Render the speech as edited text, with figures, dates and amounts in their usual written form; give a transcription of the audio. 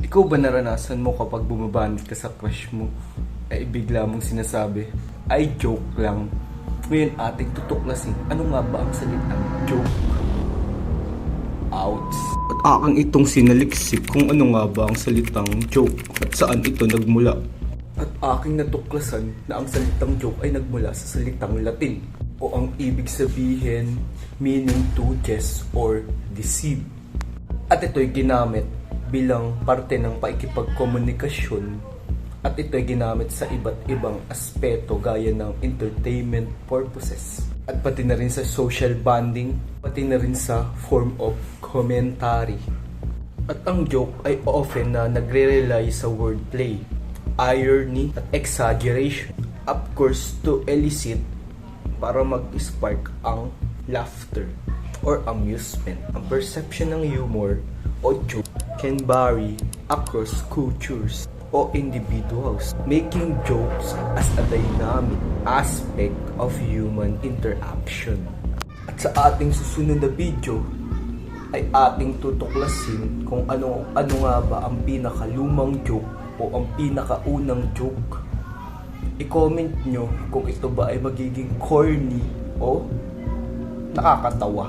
Ikaw ba naranasan mo kapag bumabanat ka sa crush mo, ay bigla mong sinasabi, ay joke lang. Ngayon ating tutuklasin, ano nga ba ang salitang joke? Outs. At aking itong sinaliksik kung ano nga ba ang salitang joke at saan ito nagmula. At aking natuklasan na ang salitang joke ay nagmula sa salitang Latin o ang ibig sabihin meaning to jest or deceive. At ito'y ginamit bilang parte ng paikipagkomunikasyon at ito'y ginamit sa iba't ibang aspeto gaya ng entertainment purposes at pati na rin sa social bonding, pati na rin sa form of commentary. At ang joke ay often na nagre-rely sa wordplay, irony at exaggeration, of course to elicit para mag-spark ang laughter or amusement. Ang perception ng humor o joke can vary across cultures o individuals, making jokes as a dynamic aspect of human interaction. At sa ating susunod na video ay ating tutuklasin kung ano nga ba ang pinakalumang joke o ang pinakaunang joke. I-comment nyo kung ito ba ay magiging corny o nakakatawa.